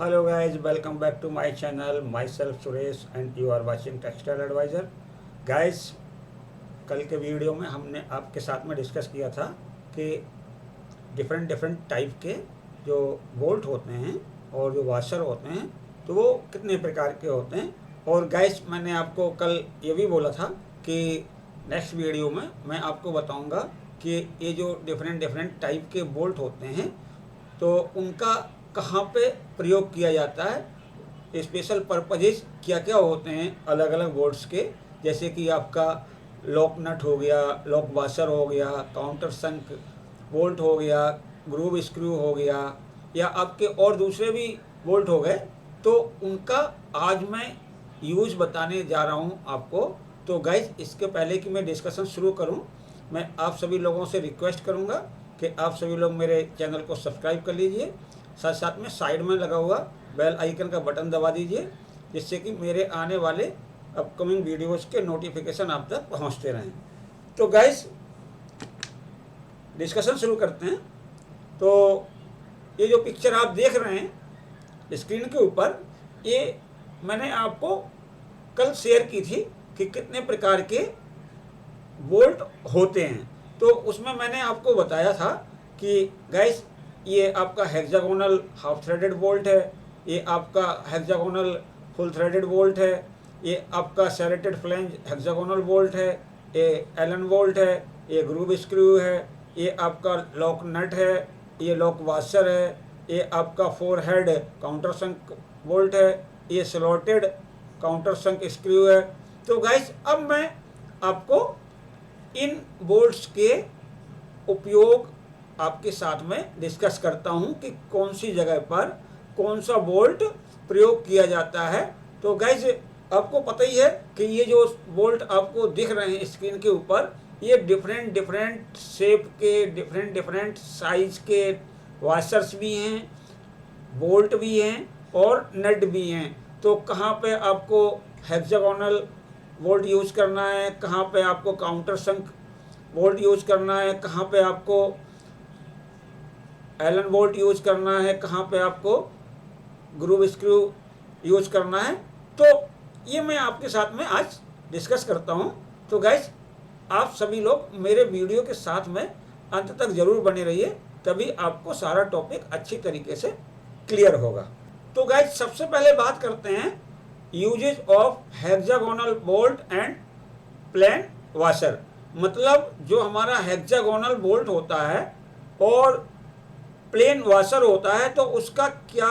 Hello guys, welcome back to my channel. Myself Suresh and you are watching Textile Advisor. Guys, कल के video में हमने आपके साथ में डिस्कस किया था कि डिफरेंट डिफरेंट टाइप के जो बोल्ट होते हैं और जो वाशर होते हैं तो वो कितने प्रकार के होते हैं। और गाइस, मैंने आपको कल ये भी बोला था कि नेक्स्ट वीडियो में मैं आपको बताऊंगा कि ये जो डिफरेंट डिफरेंट टाइप के बोल्ट होते हैं तो उनका कहाँ पे प्रयोग किया जाता है, स्पेशल पर्पजेज क्या क्या होते हैं अलग अलग बोल्ट्स के। जैसे कि आपका लॉक नट हो गया, लॉक वाशर हो गया, काउंटर संक बोल्ट हो गया, ग्रूव स्क्रू हो गया, या आपके और दूसरे भी बोल्ट हो गए। तो उनका आज मैं यूज़ बताने जा रहा हूँ आपको। तो गाइज, इसके पहले कि मैं डिस्कशन शुरू करूँ, मैं आप सभी लोगों से रिक्वेस्ट करूँगा कि आप सभी लोग मेरे चैनल को सब्सक्राइब कर लीजिए, साथ साथ में साइड में लगा हुआ बेल आइकन का बटन दबा दीजिए, जिससे कि मेरे आने वाले अपकमिंग वीडियोस के नोटिफिकेशन आप तक पहुंचते रहें। तो गाइस, डिस्कशन शुरू करते हैं। तो ये जो पिक्चर आप देख रहे हैं स्क्रीन के ऊपर, ये मैंने आपको कल शेयर की थी कि कितने प्रकार के बोल्ट होते हैं। तो उसमें मैंने आपको बताया था कि गाइस, ये आपका हेक्सागोनल हाफ थ्रेडेड बोल्ट है, ये आपका हेक्सागोनल फुल थ्रेडेड बोल्ट है, ये आपका सेरेटेड फ्लेंज हेक्सागोनल बोल्ट है, ये एलन बोल्ट है, ये ग्रूव स्क्रू है, ये आपका लॉक नट है, ये लॉक वाशर है, ये आपका फोर हेड काउंटर संक बोल्ट है, ये स्लॉटेड काउंटर संक स्क्रू है। तो गाइस, अब मैं आपको इन बोल्ट्स के उपयोग आपके साथ में डिस्कस करता हूं कि कौन सी जगह पर कौन सा बोल्ट प्रयोग किया जाता है। तो गाइज, आपको पता ही है कि ये जो बोल्ट आपको दिख रहे हैं स्क्रीन के ऊपर, ये डिफरेंट डिफरेंट शेप के, डिफरेंट डिफरेंट साइज के वाशर्स भी हैं, बोल्ट भी हैं और नट भी हैं। तो कहाँ पे आपको हेक्सागोनल बोल्ट यूज करना है, कहाँ पे आपको काउंटर संक बोल्ट यूज करना है, कहाँ पे आपको एलन बोल्ट यूज करना है, कहाँ पे आपको ग्रूव स्क्रू यूज करना है, तो ये मैं आपके साथ में आज डिस्कस करता हूँ। तो गाइज, आप सभी लोग मेरे वीडियो के साथ में अंत तक जरूर बने रहिए, तभी आपको सारा टॉपिक अच्छी तरीके से क्लियर होगा। तो गाइज, सबसे पहले बात करते हैं usages of hexagonal bolt and plain washer. मतलब जो हमारा हेक्सागोनल बोल्ट होता है और प्लेन वाशर होता है, तो उसका क्या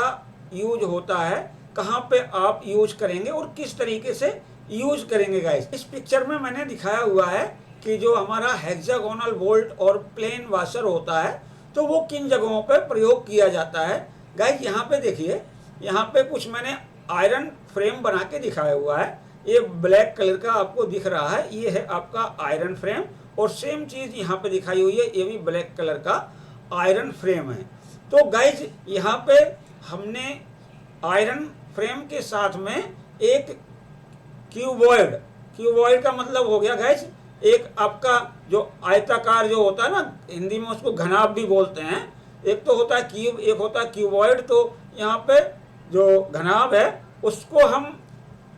यूज होता है, कहाँ पे आप यूज करेंगे और किस तरीके से यूज करेंगे। गाइस, इस पिक्चर में मैंने दिखाया हुआ है कि जो हमारा हेक्सागोनल बोल्ट और प्लेन वाशर होता है तो वो किन जगहों पे प्रयोग किया जाता है। गाइस, यहाँ पे देखिए, यहाँ पे कुछ मैंने आयरन फ्रेम बना के दिखाया हुआ है। ये ब्लैक कलर का आपको दिख रहा है, ये है आपका आयरन फ्रेम, और सेम चीज यहाँ पे दिखाई हुई है, ये भी ब्लैक कलर का आयरन फ्रेम है। तो गाइज, यहाँ पे हमने आयरन फ्रेम के साथ में एक क्यूबॉइड, क्यूबॉइड का मतलब हो गया गाइज एक आपका जो आयताकार जो होता है ना, हिंदी में उसको घनाभ भी बोलते हैं। एक तो होता है क्यूब, एक होता है क्यूबॉइड। तो यहाँ पे जो घनाभ है उसको हम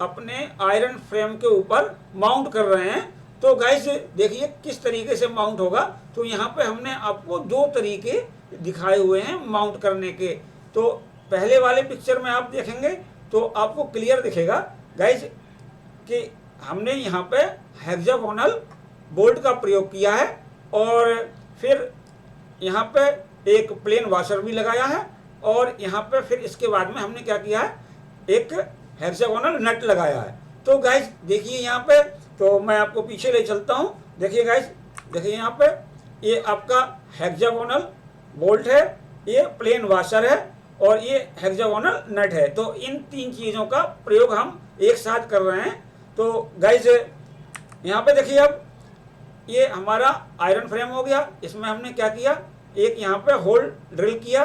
अपने आयरन फ्रेम के ऊपर माउंट कर रहे हैं। तो गाइस, देखिए किस तरीके से माउंट होगा। तो यहाँ पे हमने आपको दो तरीके दिखाए हुए हैं माउंट करने के। तो पहले वाले पिक्चर में आप देखेंगे तो आपको क्लियर दिखेगा गाइस कि हमने यहाँ पे हेक्सागोनल बोल्ट का प्रयोग किया है, और फिर यहाँ पे एक प्लेन वाशर भी लगाया है, और यहाँ पे फिर इसके बाद में हमने क्या किया है, एक हेक्सागोनल नट लगाया है। तो गाइस देखिए यहाँ पे, तो मैं आपको पीछे ले चलता हूँ। देखिए गाइस, देखिए यहाँ पे ये आपका हेक्सागोनल बोल्ट है, ये प्लेन वाशर है और ये हेक्सागोनल नट है। तो इन तीन चीज़ों का प्रयोग हम एक साथ कर रहे हैं। तो गाइस, यहाँ पे देखिए, अब ये हमारा आयरन फ्रेम हो गया। इसमें हमने क्या किया, एक यहाँ पे होल ड्रिल किया,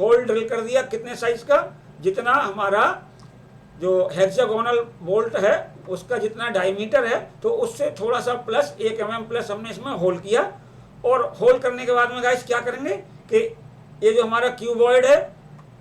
होल ड्रिल कर दिया कितने साइज का, जितना हमारा जो हेक्सागोनल बोल्ट है उसका जितना डायमीटर है, तो उससे थोड़ा सा प्लस 1 mm प्लस हमने इसमें होल किया। और होल करने के बाद में गाइस क्या करेंगे कि ये जो हमारा क्यूबॉइड है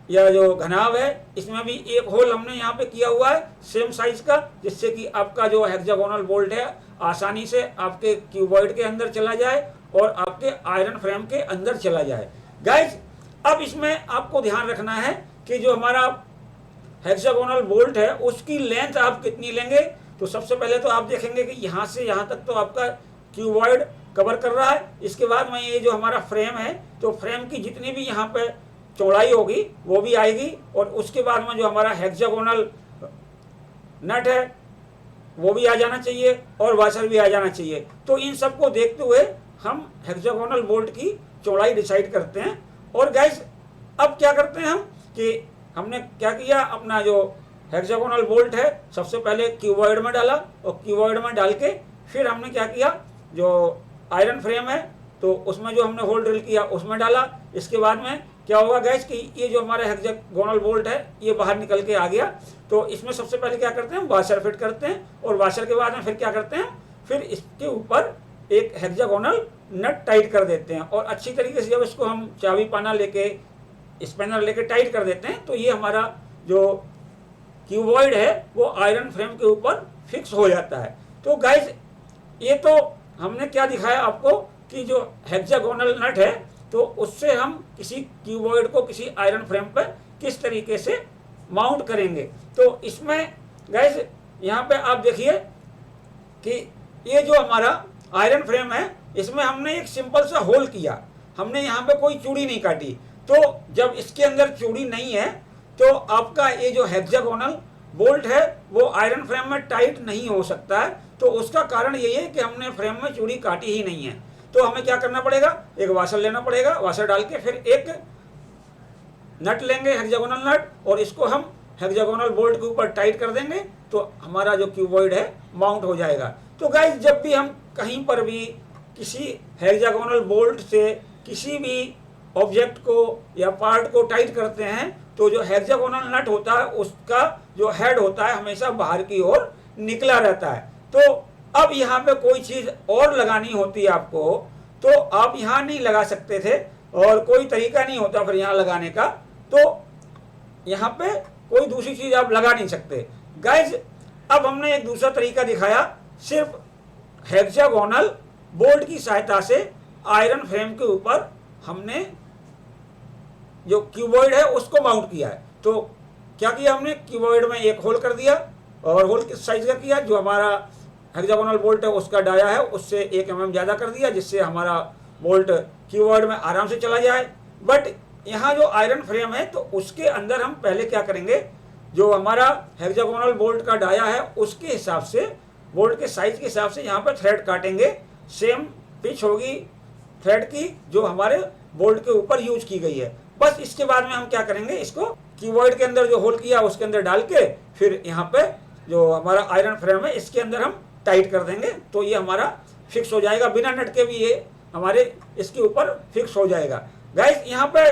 या जो घनाव है इसमें भी एक होल हमने यहाँ पे किया हुआ है सेम साइज का, जिससे कि आपका जो हेक्सागोनल बोल्ट है आसानी से आपके क्यूबॉइड के अंदर चला जाए और आपके आयरन फ्रेम के अंदर चला जाए। गाइज अब इसमें आपको ध्यान रखना है कि जो हमारा हेक्सागोनल बोल्ट है उसकी लेंथ आप कितनी लेंगे। तो सबसे पहले तो आप देखेंगे कि यहाँ से यहाँ तक तो आपका क्यूबॉइड कवर कर रहा है। इसके बाद में ये जो हमारा फ्रेम है तो फ्रेम की जितनी भी यहाँ पे चौड़ाई होगी वो भी आएगी, और उसके बाद में जो हमारा हेक्सागोनल नट है वो भी आ जाना चाहिए और वाशर भी आ जाना चाहिए। तो इन सब को देखते हुए हम हेक्सागोनल बोल्ट की चौड़ाई डिसाइड करते हैं। और गाइस अब क्या करते हैं हम कि हमने क्या किया, अपना जो हेक्सागोनल बोल्ट है सबसे पहले क्यूबॉइड में डाला, और क्यूबॉइड में डाल के फिर हमने क्या किया, जो आयरन फ्रेम है तो उसमें जो हमने होल ड्रिल किया उसमें डाला। इसके बाद में क्या होगा गैस कि ये जो हमारा हेक्सागोनल बोल्ट है ये बाहर निकल के आ गया। तो इसमें सबसे पहले क्या करते हैं, वाशर फिट करते हैं, और वाशर के बाद में फिर क्या करते हैं, फिर इसके ऊपर एक हेक्सागोनल नट टाइट कर देते हैं, और अच्छी तरीके से जब इसको हम चाबी पाना लेके स्पैनर लेके टाइट कर देते हैं तो ये हमारा जो क्यूबॉइड है वो आयरन फ्रेम के ऊपर फिक्स हो जाता है। तो गाइज ये तो हमने क्या दिखाया आपको कि जो हेक्सागोनल नट है तो उससे हम किसी क्यूबॉइड को किसी आयरन फ्रेम पर किस तरीके से माउंट करेंगे। तो इसमें गाइज यहाँ पे आप देखिए कि ये जो हमारा आयरन फ्रेम है इसमें हमने एक सिंपल सा होल किया, हमने यहाँ पे कोई चूड़ी नहीं काटी। तो जब इसके अंदर चूड़ी नहीं है तो आपका ये जो हेक्सागोनल बोल्ट है वो आयरन फ्रेम में टाइट नहीं हो सकता है। तो उसका कारण यही है कि हमने फ्रेम में चूड़ी काटी ही नहीं है। तो हमें क्या करना पड़ेगा, एक वाशर लेना पड़ेगा, वाशर डाल के फिर एक नट लेंगे हेक्सागोनल नट, और इसको हम हेक्सागोनल बोल्ट के ऊपर टाइट कर देंगे तो हमारा जो क्यूबॉइड है माउंट हो जाएगा। तो गाइस जब भी हम कहीं पर भी किसी हेक्सागोनल बोल्ट से किसी भी ऑब्जेक्ट को या पार्ट को टाइट करते हैं तो जो हेक्सागोनल नट होता है उसका जो हेड होता है हमेशा बाहर की ओर निकला रहता है। तो अब यहाँ पे कोई चीज़ और लगानी होती है आपको तो आप यहाँ नहीं लगा सकते थे, और कोई तरीका नहीं होता फिर यहाँ लगाने का, तो यहाँ पे कोई दूसरी चीज़ आप लगा नहीं सकते। गाइज अब हमने एक दूसरा तरीका दिखाया, सिर्फ हेक्सागोनल बोल्ट की सहायता से आयरन फ्रेम के ऊपर हमने जो क्यूबॉइड है उसको माउंट किया है। तो क्या किया हमने, क्यूबॉइड में एक होल कर दिया, और होल किस साइज का किया, जो हमारा हेक्सागोनल बोल्ट है उसका डाया है उससे 1 mm ज़्यादा कर दिया, जिससे हमारा बोल्ट क्यूबॉइड में आराम से चला जाए। बट यहाँ जो आयरन फ्रेम है तो उसके अंदर हम पहले क्या करेंगे, जो हमारा हेक्सागोनल बोल्ट का डाया है उसके हिसाब से, बोल्ट के साइज के हिसाब से यहाँ पर थ्रेड काटेंगे। सेम पिच होगी थ्रेड की जो हमारे बोल्ट के ऊपर यूज की गई है। बस इसके बाद में हम क्या करेंगे, इसको क्यूबॉइड के अंदर जो होल किया उसके अंदर डाल के फिर यहाँ पे जो हमारा आयरन फ्रेम है इसके अंदर हम टाइट कर देंगे, तो ये हमारा फिक्स हो जाएगा। बिना नट के भी ये हमारे इसके ऊपर फिक्स हो जाएगा। गाइस यहाँ पे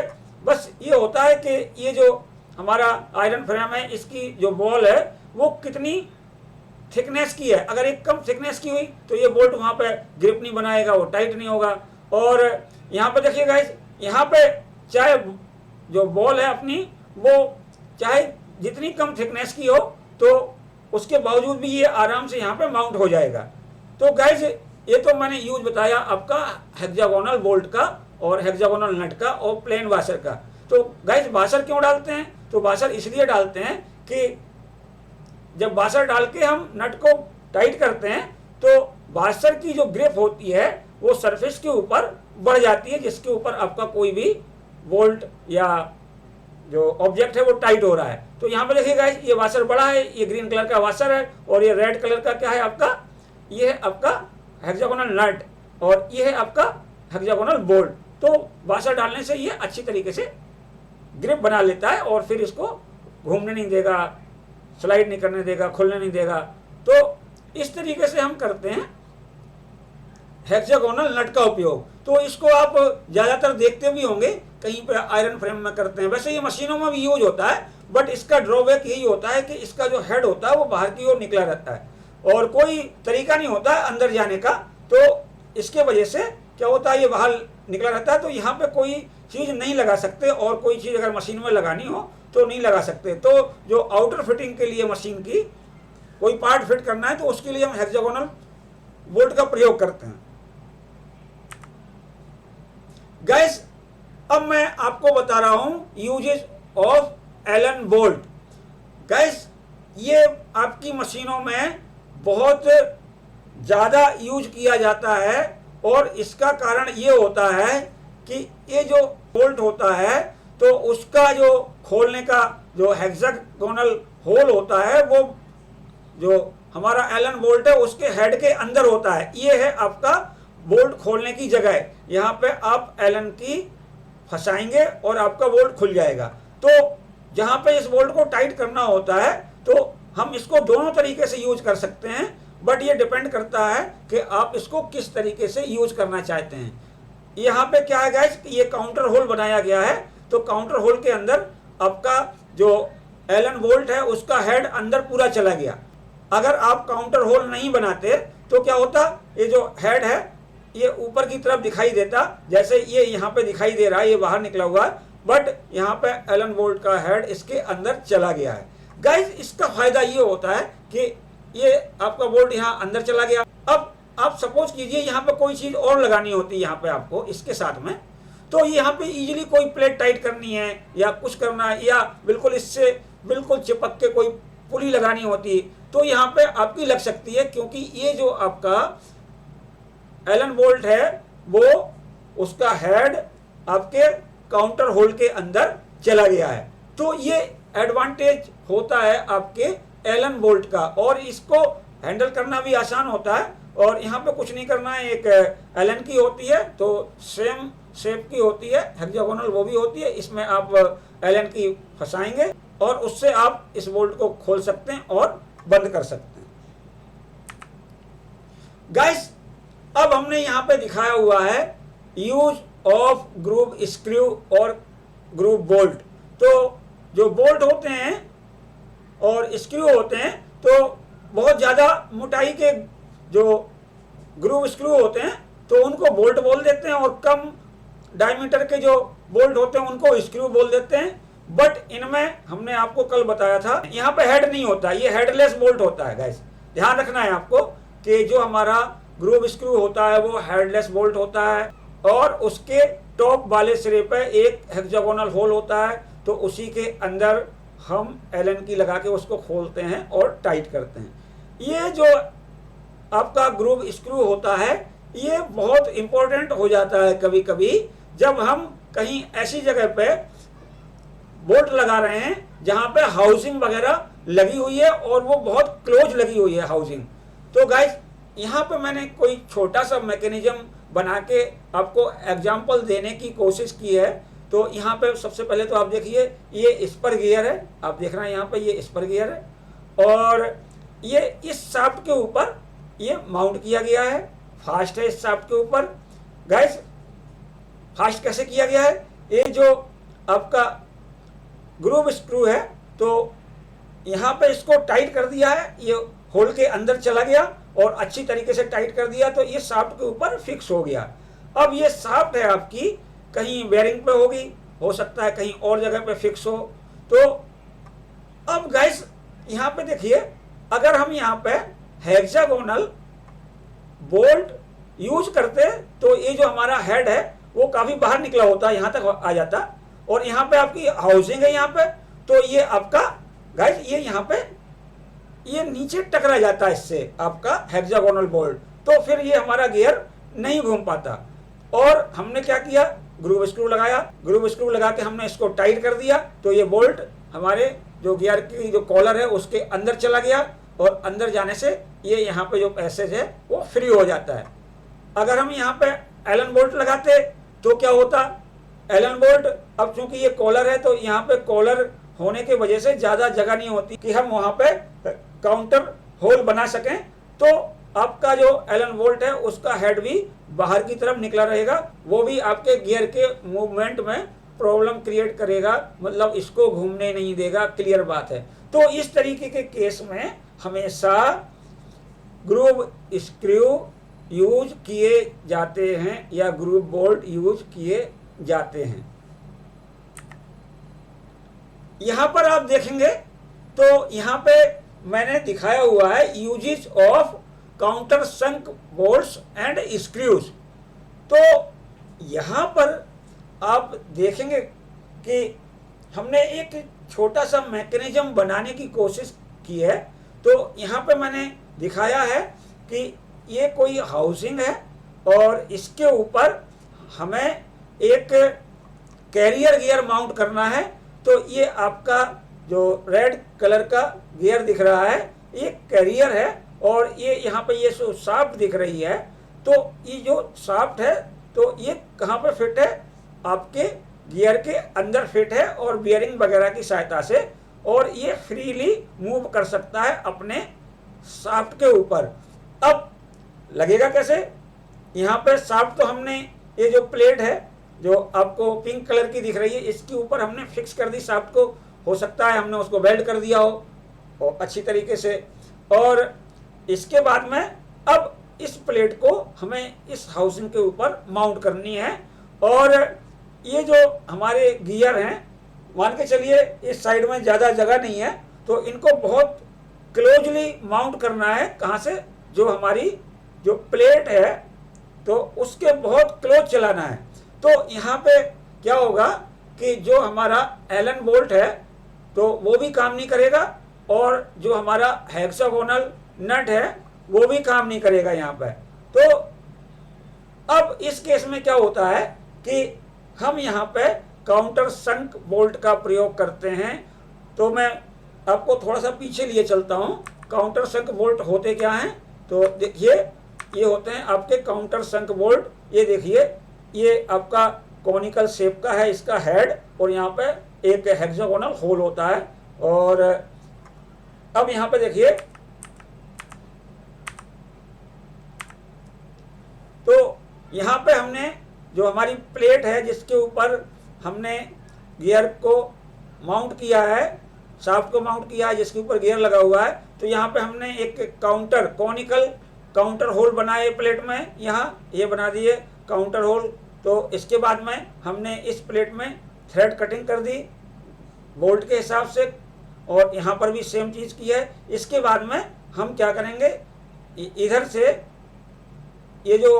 बस ये होता है कि ये जो हमारा आयरन फ्रेम है इसकी जो बॉल है वो कितनी थिकनेस की है। अगर एक कम थिकनेस की हुई तो ये बोल्ट वहाँ पे ग्रिप नहीं बनाएगा, वो टाइट नहीं होगा। और यहाँ पे देखिए गाइस, यहाँ पे चाहे जो बॉल है अपनी वो चाहे जितनी कम थिकनेस की हो तो उसके बावजूद भी ये आराम से यहाँ पे माउंट हो जाएगा। तो गाइस ये तो मैंने यूज बताया आपका हेक्सागोनल बोल्ट का और हेक्सागोनल नट का और प्लेन वाशर का। तो गाइस वाशर क्यों डालते हैं, तो वाशर इसलिए डालते हैं कि जब वाशर डाल के हम नट को टाइट करते हैं तो वाशर की जो ग्रिप होती है वो सरफेस के ऊपर बढ़ जाती है, जिसके ऊपर आपका कोई भी बोल्ट या जो ऑब्जेक्ट है वो टाइट हो रहा है। तो यहाँ पे देखिए गाइस ये वाशर बड़ा है, ये ग्रीन कलर का वाशर है, और ये रेड कलर का क्या है आपका, ये है आपका हेक्सागोनल नट, और ये है आपका हेक्सागोनल बोल्ट। तो वाशर डालने से ये अच्छी तरीके से ग्रिप बना लेता है और फिर इसको घूमने नहीं देगा, स्लाइड नहीं करने देगा, खुलने नहीं देगा। तो इस तरीके से हम करते हैं हेक्सागोनल नट का उपयोग। तो इसको आप ज़्यादातर देखते भी होंगे कहीं पे आयरन फ्रेम में करते हैं। वैसे ये मशीनों में भी यूज होता है, बट इसका ड्रॉबैक यही होता है कि इसका जो हेड होता है वो बाहर की ओर निकला रहता है और कोई तरीका नहीं होता है अंदर जाने का। तो इसके वजह से क्या होता है, ये बाहर निकला रहता है, तो यहाँ पे कोई चीज़ नहीं लगा सकते, और कोई चीज़ अगर मशीन में लगानी हो तो नहीं लगा सकते। तो जो आउटर फिटिंग के लिए मशीन की कोई पार्ट फिट करना है तो उसके लिए हम हेक्सागोनल बोल्ट का प्रयोग करते हैं। गाइस, अब मैं आपको बता रहा हूं usages of Allen bolt. Guys, ये आपकी मशीनों में बहुत ज़्यादा यूज किया जाता है, और इसका कारण ये होता है कि ये जो बोल्ट होता है तो उसका जो खोलने का जो हेक्सागोनल होल होता है वो जो हमारा एलन बोल्ट है उसके हेड के अंदर होता है। ये है आपका बोल्ट खोलने की जगह। यहाँ पे आप एलन की फंसाएंगे और आपका बोल्ट खुल जाएगा। तो जहाँ पे इस बोल्ट को टाइट करना होता है तो हम इसको दोनों तरीके से यूज कर सकते हैं, बट ये डिपेंड करता है कि आप इसको किस तरीके से यूज करना चाहते हैं। यहाँ पे क्या है गाइस कि ये काउंटर होल बनाया गया है, तो काउंटर होल के अंदर आपका जो एलन बोल्ट है उसका हेड अंदर पूरा चला गया। अगर आप काउंटर होल नहीं बनाते तो क्या होता, ये जो हेड है ये ऊपर की तरफ दिखाई देता, जैसे ये यहाँ पे दिखाई दे रहा है, ये बाहर निकला हुआ है, बट यहाँ पे एलन बोल्ट का हेड इसके अंदर चला गया है। गाइस, इसका फायदा ये होता है कि ये आपका बोल्ट यहाँ अंदर चला गया। अब आप सपोज कीजिए यहाँ पे कोई चीज़ और लगानी होती है यहाँ पे आपको इसके साथ में, तो यहाँ पे इजीली कोई प्लेट टाइट करनी है या कुछ करना है, या बिल्कुल इससे बिल्कुल चिपक के कोई पुली लगानी होती है तो यहाँ पे आपकी लग सकती है, क्योंकि ये जो आपका एलन बोल्ट है वो उसका हेड आपके काउंटर होल के अंदर चला गया है। तो ये एडवांटेज होता है आपके एलन बोल्ट का, और इसको हैंडल करना भी आसान होता है। और यहाँ पे कुछ नहीं करना है, एक एलन की होती है तो सेम शेप की होती है, हेक्सागोनल वो भी होती है, इसमें आप एलन की फंसाएंगे और उससे आप इस बोल्ट को खोल सकते हैं और बंद कर सकते हैं। गाइस, अब हमने यहाँ पे दिखाया हुआ है यूज ऑफ ग्रूव स्क्रू और ग्रूव बोल्ट। तो जो बोल्ट होते हैं और स्क्रू होते हैं तो बहुत ज़्यादा मोटाई के जो ग्रूव स्क्रू होते हैं तो उनको बोल्ट बोल देते हैं, और कम डायमीटर के जो बोल्ट होते हैं उनको स्क्रू बोल देते हैं। बट इनमें हमने आपको कल बताया था यहाँ पे हेड नहीं होता, ये हेडलेस बोल्ट होता है। गाइस, ध्यान रखना है आपको कि जो हमारा ग्रूव स्क्रू होता है वो हेडलेस बोल्ट होता है, और उसके टॉप वाले सिरे पे एक हेक्सागोनल होल होता है, तो उसी के अंदर हम एलन की लगा के उसको खोलते हैं और टाइट करते हैं। ये जो आपका ग्रूव स्क्रू होता है ये बहुत इंपॉर्टेंट हो जाता है कभी कभी, जब हम कहीं ऐसी जगह पे बोल्ट लगा रहे हैं जहाँ पे हाउसिंग वगैरह लगी हुई है और वो बहुत क्लोज लगी हुई है हाउसिंग। तो गाइस, यहाँ पे मैंने कोई छोटा सा मैकेनिज्म बना के आपको एग्जांपल देने की कोशिश की है। तो यहाँ पे सबसे पहले तो आप देखिए ये स्पर गियर है, आप देख रहे हैं यहाँ पे ये स्पर गियर है, और ये इस शाफ्ट के ऊपर ये माउंट किया गया है। फास्ट है इस शाफ्ट के ऊपर। गाइस, फास्ट कैसे किया गया है, ये जो आपका ग्रूव स्क्रू है तो यहाँ पे इसको टाइट कर दिया है, ये होल के अंदर चला गया और अच्छी तरीके से टाइट कर दिया तो ये शाफ्ट के ऊपर फिक्स हो गया। अब ये शाफ्ट है आपकी कहीं बेरिंग पे होगी, हो सकता है कहीं और जगह पे फिक्स हो। तो अब गाइस यहाँ पे देखिए, अगर हम यहाँ पे हेक्सागोनल बोल्ट यूज करते तो ये जो हमारा हेड है वो काफी बाहर निकला होता, यहाँ तक आ जाता, और यहाँ पे आपकी हाउसिंग है यहाँ पे, तो ये आपका गाइस ये यहाँ पे ये नीचे टकरा जाता है इससे आपका हेक्सागोनल बोल्ट, तो फिर ये हमारा गियर नहीं घूम पाता। और हमने क्या किया, ग्रूव स्क्रू लगाया, ग्रूव स्क्रू लगा के हमने इसको टाइट कर दिया तो ये बोल्ट हमारे जो गियर की जो कॉलर है उसके अंदर चला गया, और अंदर जाने से ये यहाँ पे जो पैसेज है वो फ्री हो जाता है। अगर हम यहाँ पे एलन बोल्ट लगाते तो क्या होता, एलन बोल्ट अब चूंकि ये कॉलर है तो यहाँ पे कॉलर होने की वजह से ज़्यादा जगह नहीं होती कि हम वहाँ पे काउंटर होल बना सकें, तो आपका जो एलन बोल्ट है उसका हेड भी बाहर की तरफ निकला रहेगा, वो भी आपके गियर के मूवमेंट में प्रॉब्लम क्रिएट करेगा, मतलब इसको घूमने नहीं देगा, क्लियर बात है। तो इस तरीके के केस में हमेशा ग्रूव स्क्रू यूज किए जाते हैं या ग्रूव बोल्ट यूज किए जाते हैं। यहाँ पर आप देखेंगे तो यहाँ पे मैंने दिखाया हुआ है usages of countersunk bolts and screws. तो यहाँ पर आप देखेंगे कि हमने एक छोटा सा मैकेनिज्म बनाने की कोशिश की है। तो यहाँ पे मैंने दिखाया है कि ये कोई हाउसिंग है और इसके ऊपर हमें एक कैरियर गियर माउंट करना है। तो ये आपका जो रेड कलर का गियर दिख रहा है ये कैरियर है, और ये यहाँ पे ये जो शाफ्ट दिख रही है, तो ये जो शाफ्ट है तो ये कहाँ पे फिट है, आपके गियर के अंदर फिट है और बियरिंग वगैरह की सहायता से, और ये फ्रीली मूव कर सकता है अपने शाफ्ट के ऊपर। अब लगेगा कैसे, यहाँ पे शाफ्ट तो हमने ये जो प्लेट है जो आपको पिंक कलर की दिख रही है इसके ऊपर हमने फिक्स कर दी शाफ्ट को। हो सकता है हमने उसको वेल्ड कर दिया हो और अच्छी तरीके से, और इसके बाद में अब इस प्लेट को हमें इस हाउसिंग के ऊपर माउंट करनी है। और ये जो हमारे गियर हैं, मान के चलिए इस साइड में ज़्यादा जगह नहीं है तो इनको बहुत क्लोजली माउंट करना है। कहाँ से, जो हमारी जो प्लेट है तो उसके बहुत क्लोज चलाना है। तो यहाँ पे क्या होगा कि जो हमारा एलन बोल्ट है तो वो भी काम नहीं करेगा, और जो हमारा हेक्सागोनल नट है वो भी काम नहीं करेगा यहाँ पे। तो अब इस केस में क्या होता है कि हम यहाँ पे काउंटर संक बोल्ट का प्रयोग करते हैं। तो मैं आपको थोड़ा सा पीछे लिए चलता हूँ। काउंटर संक बोल्ट होते क्या हैं, तो देखिए ये होते हैं आपके काउंटर संक बोल्ट। ये देखिए ये आपका कॉनिकल शेप का है इसका हेड, और यहाँ पे एक हेक्सागोनल होल होता है। और अब यहाँ पे देखिए तो यहाँ पे हमने जो हमारी प्लेट है जिसके ऊपर हमने गियर को माउंट किया है, शाफ्ट को माउंट किया है जिसके ऊपर गियर लगा हुआ है, तो यहाँ पे हमने एक काउंटर कॉनिकल काउंटर होल बनाए प्लेट में, यहाँ ये बना दिए काउंटर होल। तो इसके बाद में हमने इस प्लेट में थ्रेड कटिंग कर दी बोल्ट के हिसाब से, और यहाँ पर भी सेम चीज़ की है। इसके बाद में हम क्या करेंगे, इधर से ये जो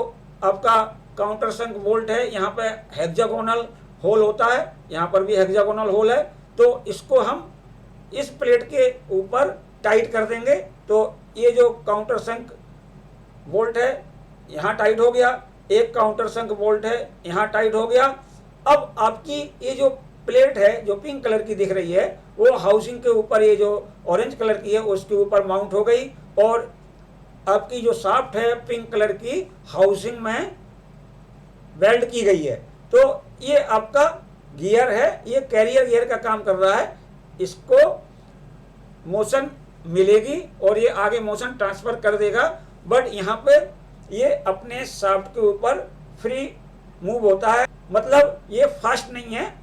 आपका काउंटर संक बोल्ट है यहाँ पे हेक्सागोनल होल होता है, यहाँ पर भी हेक्सागोनल होल है, तो इसको हम इस प्लेट के ऊपर टाइट कर देंगे। तो ये जो काउंटर संक बोल्ट है यहाँ टाइट हो गया, एक काउंटर संक बोल्ट है यहाँ टाइट हो गया। अब आपकी ये जो प्लेट है जो पिंक कलर की दिख रही है वो हाउसिंग के ऊपर, ये जो ऑरेंज कलर की है उसके ऊपर माउंट हो गई, और आपकी जो शाफ्ट है पिंक कलर की हाउसिंग में वेल्ड की गई है। तो ये आपका गियर है, ये कैरियर गियर का काम कर रहा है, इसको मोशन मिलेगी और ये आगे मोशन ट्रांसफर कर देगा। बट यहाँ पे ये अपने शाफ्ट के ऊपर फ्री मूव होता है, मतलब ये फास्ट नहीं है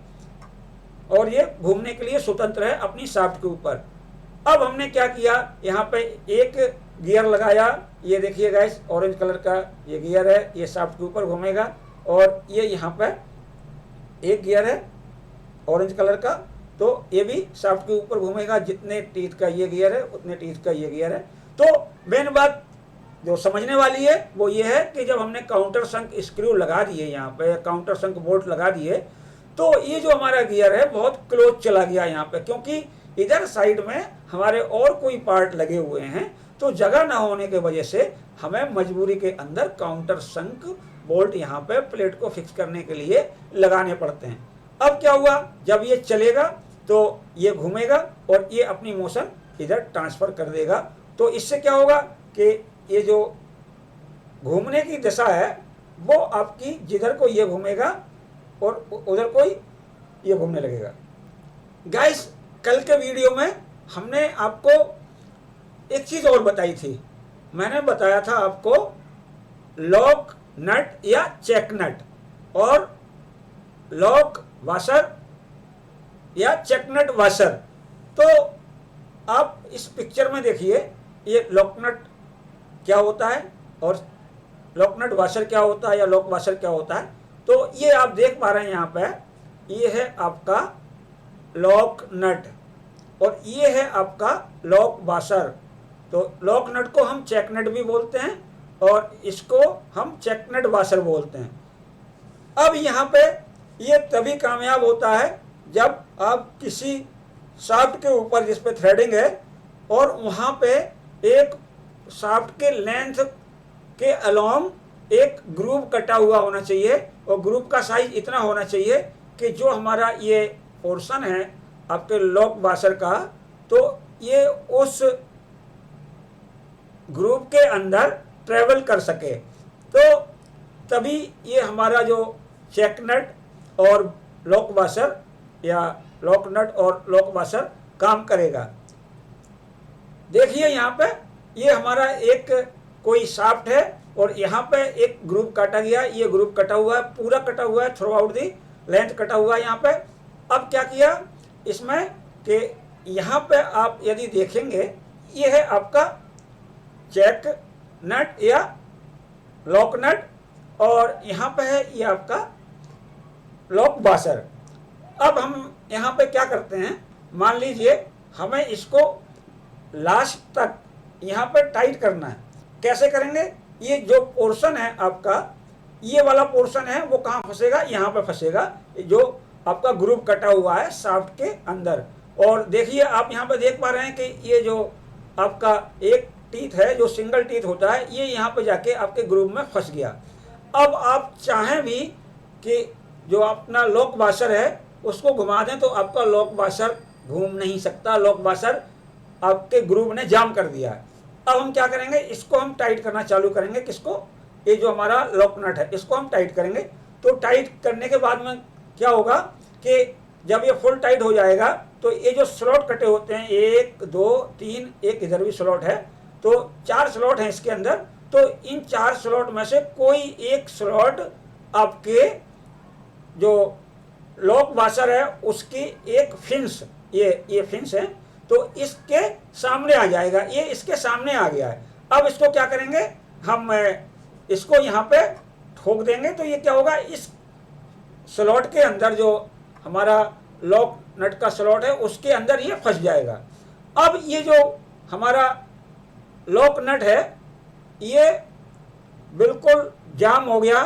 और ये घूमने के लिए स्वतंत्र है अपनी शाफ्ट के ऊपर। अब हमने क्या किया, यहाँ पे एक गियर लगाया, ये देखिए गाइस ऑरेंज कलर का ये गियर है, ये शाफ्ट के ऊपर घूमेगा, और ये यहाँ पे एक गियर है ऑरेंज कलर का, तो ये भी शाफ्ट के ऊपर घूमेगा। जितने टीथ का ये गियर है उतने टीथ का ये गियर है। तो मेन बात जो समझने वाली है वो ये है कि जब हमने काउंटर संक स्क्रू लगा दिए, यहाँ पे काउंटर संक बोल्ट लगा दिए, तो ये जो हमारा गियर है बहुत क्लोज चला गया यहाँ पे, क्योंकि इधर साइड में हमारे और कोई पार्ट लगे हुए हैं, तो जगह ना होने के वजह से हमें मजबूरी के अंदर काउंटर संक बोल्ट यहाँ पे प्लेट को फिक्स करने के लिए लगाने पड़ते हैं। अब क्या हुआ, जब ये चलेगा तो ये घूमेगा और ये अपनी मोशन इधर ट्रांसफर कर देगा। तो इससे क्या होगा कि ये जो घूमने की दिशा है वो आपकी जिधर को ये घूमेगा और उधर कोई ये घूमने लगेगा। गाइस कल के वीडियो में हमने आपको एक चीज़ और बताई थी, मैंने बताया था आपको लॉक नट या चेक नट और लॉक वाशर या चेक नट वाशर। तो आप इस पिक्चर में देखिए ये लॉक नट क्या होता है और लॉक नट वाशर क्या होता है या लॉक वाशर क्या होता है। तो ये आप देख पा रहे हैं यहाँ पे, ये है आपका लॉक नट और ये है आपका लॉक वाशर। तो लॉक नट को हम चेक नट भी बोलते हैं और इसको हम चेक नट वाशर बोलते हैं। अब यहाँ पे ये तभी कामयाब होता है जब आप किसी शाफ्ट के ऊपर जिस पे थ्रेडिंग है और वहाँ पे एक शाफ्ट के लेंथ के अलोंग एक ग्रूव कटा हुआ होना चाहिए और ग्रूव का साइज इतना होना चाहिए कि जो हमारा ये पोर्शन है आपके लॉक वाशर का, तो ये उस ग्रूव के अंदर ट्रेवल कर सके। तो तभी ये हमारा जो चेक नट और लॉक वाशर या लॉक नट और लॉक वाशर काम करेगा। देखिए यहाँ पे ये हमारा एक कोई शाफ्ट है और यहाँ पे एक ग्रूव काटा गया, ये ग्रूव कटा हुआ है, पूरा कटा हुआ है, थ्रू आउट दी लेंथ कटा हुआ है यहाँ पे। अब क्या किया इसमें कि यहाँ पे आप यदि देखेंगे ये है आपका चेक नट या लॉक नट और यहाँ पे है ये आपका लॉक वाशर। अब हम यहाँ पे क्या करते हैं, मान लीजिए हमें इसको लास्ट तक यहाँ पे टाइट करना है। कैसे करेंगे, ये जो पोर्शन है आपका, ये वाला पोर्शन है वो कहाँ फंसेगा, यहाँ पे फंसेगा, जो आपका ग्रूव कटा हुआ है शाफ्ट के अंदर। और देखिए आप यहाँ पे देख पा रहे हैं कि ये जो आपका एक टीथ है जो सिंगल टीथ होता है, ये यहाँ पे जाके आपके ग्रूव में फंस गया। अब आप चाहें भी कि जो अपना लॉक वाशर है उसको घुमा दें तो आपका लॉक वाशर घूम नहीं सकता, लॉक वाशर आपके ग्रूव ने जाम कर दिया है। अब हम क्या करेंगे, इसको हम टाइट करना चालू करेंगे। किसको, ये जो हमारा लॉक नट है इसको हम टाइट करेंगे। तो टाइट करने के बाद में क्या होगा कि जब ये फुल टाइट हो जाएगा तो ये जो स्लॉट कटे होते हैं 1 2 3, एक इधर भी स्लॉट है, तो 4 स्लॉट हैं इसके अंदर। तो इन 4 स्लॉट में से कोई एक स्लॉट आपके जो लॉक वाशर है उसकी एक फिंस, ये फिंस है, तो इसके सामने आ जाएगा। ये इसके सामने आ गया है। अब इसको क्या करेंगे, हम इसको यहाँ पे ठोक देंगे तो ये क्या होगा, इस स्लॉट के अंदर जो हमारा लॉक नट का स्लॉट है उसके अंदर ये फंस जाएगा। अब ये जो हमारा लॉक नट है ये बिल्कुल जाम हो गया,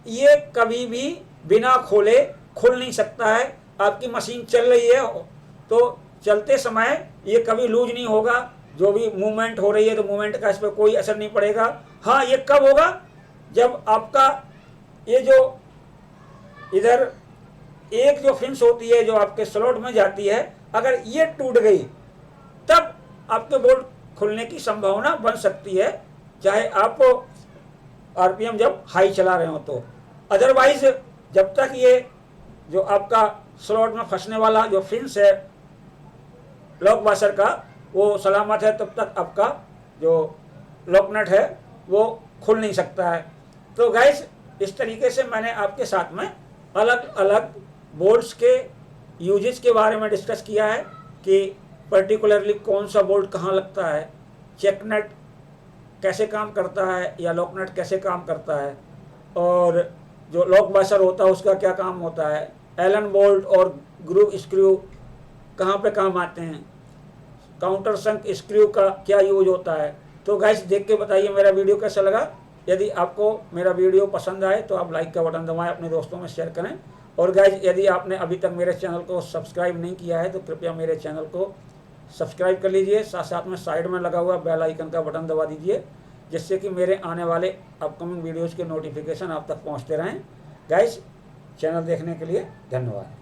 ये कभी भी बिना खोले खुल नहीं सकता है। आपकी मशीन चल रही है तो चलते समय ये कभी लूज नहीं होगा, जो भी मूवमेंट हो रही है तो मूवमेंट का इस पर कोई असर नहीं पड़ेगा। हाँ, ये कब होगा, जब आपका ये जो इधर एक जो फिंस होती है जो आपके स्लॉट में जाती है, अगर ये टूट गई तब आपके बोल्ट खुलने की संभावना बन सकती है, चाहे आप आरपीएम जब हाई चला रहे हो तो। अदरवाइज जब तक ये जो आपका स्लॉट में फंसने वाला जो फिंस है लॉक वाशर का वो सलामत है, तब तक आपका जो लॉक नट है वो खुल नहीं सकता है। तो गाइस, इस तरीके से मैंने आपके साथ में अलग अलग बोल्ट्स के यूजेस के बारे में डिस्कस किया है कि पर्टिकुलरली कौन सा बोल्ट कहाँ लगता है, चेक नट कैसे काम करता है या लॉक नट कैसे काम करता है, और जो लॉक वाशर होता है उसका क्या काम होता है, एलन बोल्ट और ग्रूव स्क्रू कहाँ पे काम आते हैं, काउंटर संक स्क्रू का क्या यूज होता है। तो गाइस, देख के बताइए मेरा वीडियो कैसा लगा। यदि आपको मेरा वीडियो पसंद आए तो आप लाइक का बटन दबाएं, अपने दोस्तों में शेयर करें। और गाइस, यदि आपने अभी तक मेरे चैनल को सब्सक्राइब नहीं किया है तो कृपया मेरे चैनल को सब्सक्राइब कर लीजिए। साथ साथ में साइड में लगा हुआ बेल आइकन का बटन दबा दीजिए, जिससे कि मेरे आने वाले अपकमिंग वीडियोज़ के नोटिफिकेशन आप तक पहुँचते रहें। गाइस, चैनल देखने के लिए धन्यवाद।